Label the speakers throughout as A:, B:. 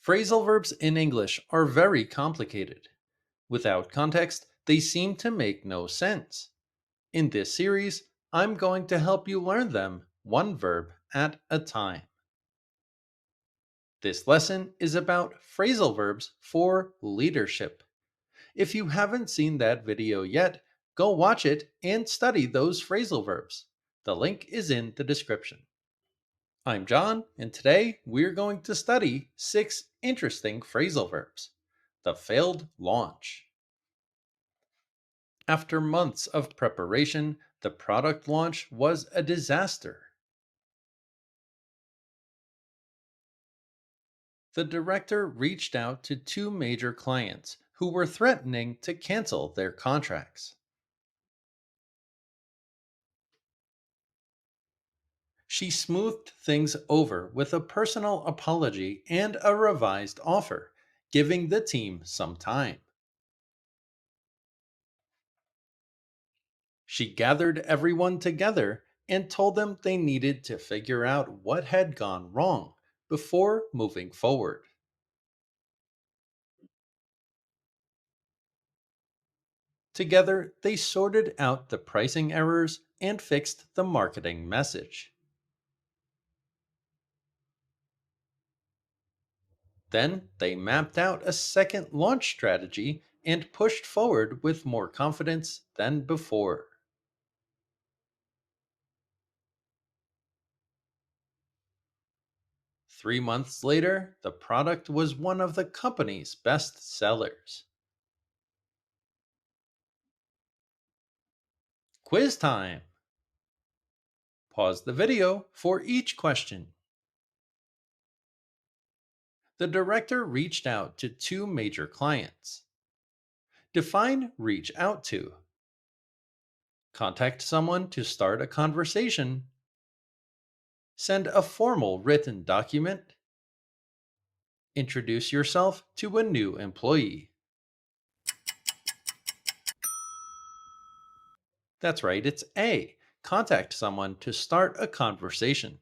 A: Phrasal verbs in English are very complicated. Without context, they seem to make no sense. In this series, I'm going to help you learn them one verb at a time. This lesson is about phrasal verbs for leadership. If you haven't seen that video yet, go watch it and study those phrasal verbs. The link is in the description. I'm John, and today we're going to study 6 interesting phrasal verbs. The failed launch. After months of preparation, the product launch was a disaster. The director reached out to 2 major clients who were threatening to cancel their contracts. She smoothed things over with a personal apology and a revised offer, giving the team some time. She gathered everyone together and told them they needed to figure out what had gone wrong before moving forward. Together, they sorted out the pricing errors and fixed the marketing message. Then, they mapped out a second launch strategy and pushed forward with more confidence than before. 3 months later, the product was one of the company's best sellers. Quiz time! Pause the video for each question. The director reached out to 2 major clients. Define reach out to. Contact someone to start a conversation. Send a formal written document. Introduce yourself to a new employee. That's right, it's A. Contact someone to start a conversation.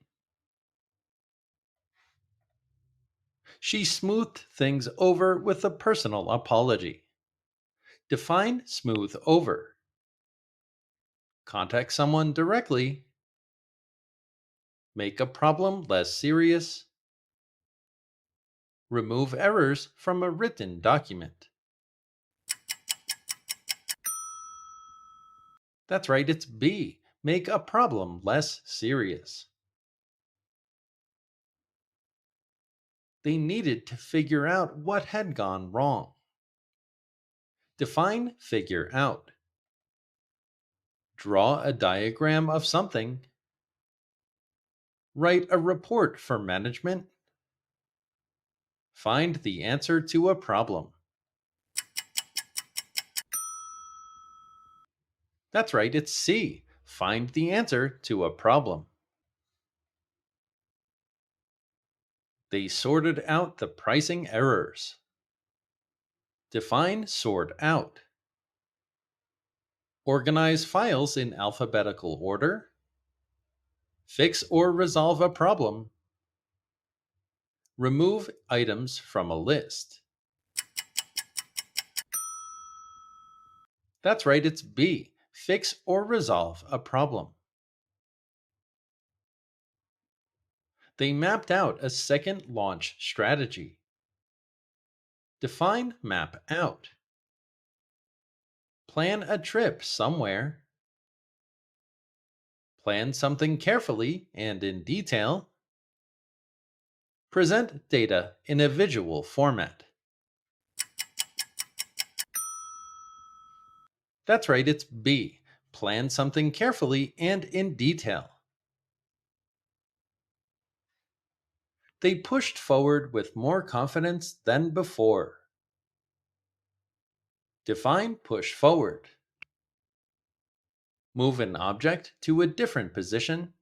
A: She smoothed things over with a personal apology. Define smooth over. Contact someone directly. Make a problem less serious. Remove errors from a written document. That's right, it's B. Make a problem less serious. They needed to figure out what had gone wrong. Define figure out. Draw a diagram of something. Write a report for management. Find the answer to a problem. That's right, it's C. Find the answer to a problem. They sorted out the pricing errors. Define sort out. Organize files in alphabetical order. Fix or resolve a problem. Remove items from a list. That's right, it's B. Fix or resolve a problem. They mapped out a second launch strategy. Define map out. Plan a trip somewhere. Plan something carefully and in detail. Present data in a visual format. That's right, it's B. Plan something carefully and in detail. They pushed forward with more confidence than before. Define push forward. Move an object to a different position.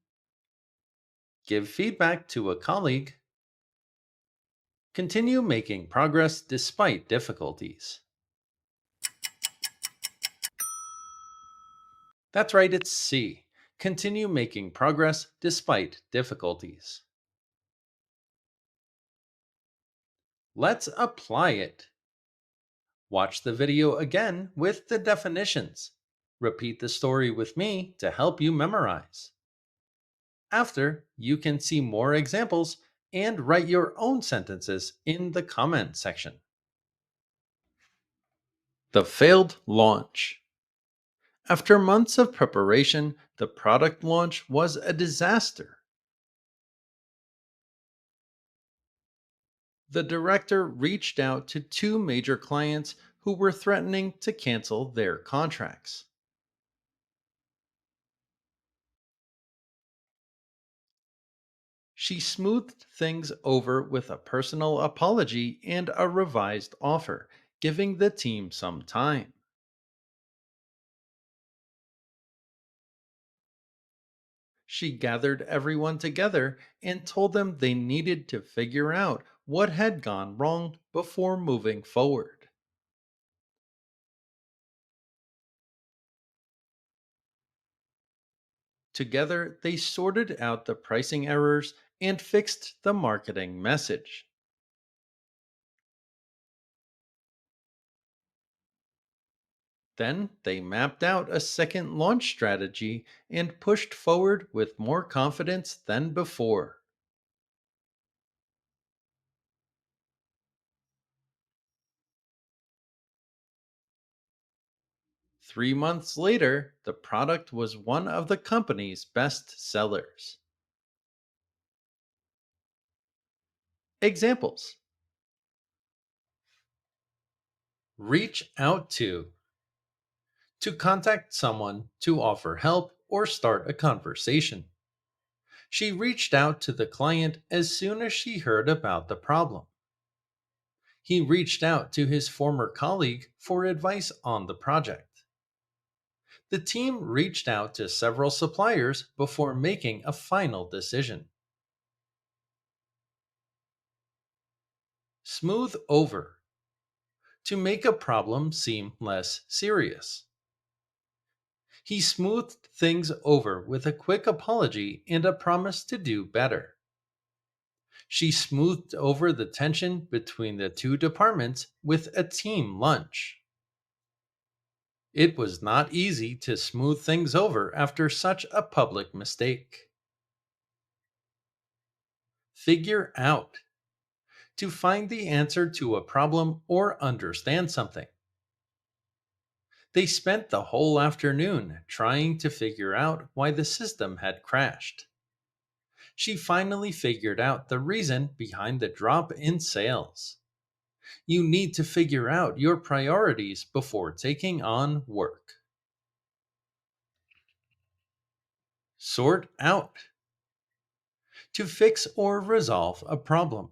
A: Give feedback to a colleague. Continue making progress despite difficulties. That's right, it's C. Continue making progress despite difficulties. Let's apply it. Watch the video again with the definitions. Repeat the story with me to help you memorize. After, you can see more examples and write your own sentences in the comment section. The failed launch. After months of preparation, the product launch was a disaster. The director reached out to two major clients who were threatening to cancel their contracts. She smoothed things over with a personal apology and a revised offer, giving the team some time. She gathered everyone together and told them they needed to figure out what had gone wrong before moving forward. Together, they sorted out the pricing errors and fixed the marketing message. Then they mapped out a second launch strategy and pushed forward with more confidence than before. 3 months later, the product was one of the company's best sellers. Examples: reach out to contact someone to offer help or start a conversation. She reached out to the client as soon as she heard about the problem. He reached out to his former colleague for advice on the project. The team reached out to several suppliers before making a final decision. Smooth over. To make a problem seem less serious. He smoothed things over with a quick apology and a promise to do better. She smoothed over the tension between the two departments with a team lunch. It was not easy to smooth things over after such a public mistake. Figure out. To find the answer to a problem or understand something. They spent the whole afternoon trying to figure out why the system had crashed. She finally figured out the reason behind the drop in sales. You need to figure out your priorities before taking on work. Sort out. To fix or resolve a problem.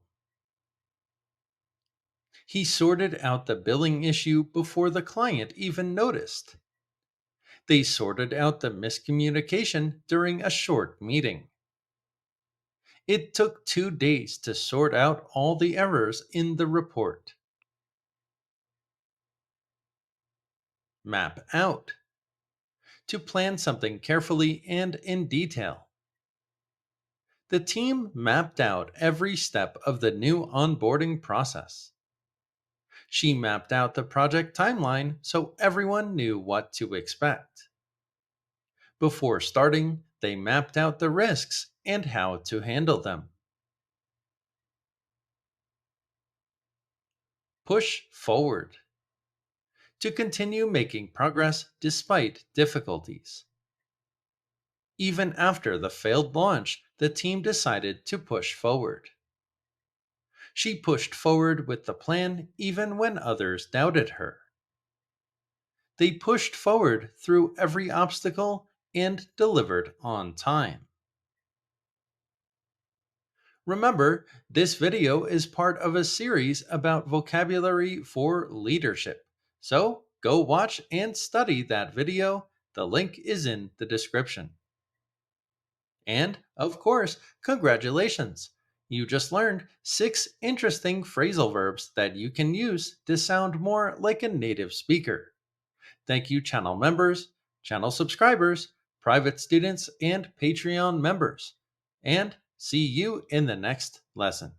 A: He sorted out the billing issue before the client even noticed. They sorted out the miscommunication during a short meeting. It took 2 days to sort out all the errors in the report. Map out. To plan something carefully and in detail. The team mapped out every step of the new onboarding process. She mapped out the project timeline so everyone knew what to expect. Before starting, they mapped out the risks and how to handle them. Push forward. To continue making progress despite difficulties. Even after the failed launch, the team decided to push forward. She pushed forward with the plan even when others doubted her. They pushed forward through every obstacle and delivered on time. Remember, this video is part of a series about vocabulary for leadership. So go watch and study that video. The link is in the description. And, of course, congratulations! You just learned 6 interesting phrasal verbs that you can use to sound more like a native speaker. Thank you, channel members, channel subscribers, private students, and Patreon members. And see you in the next lesson.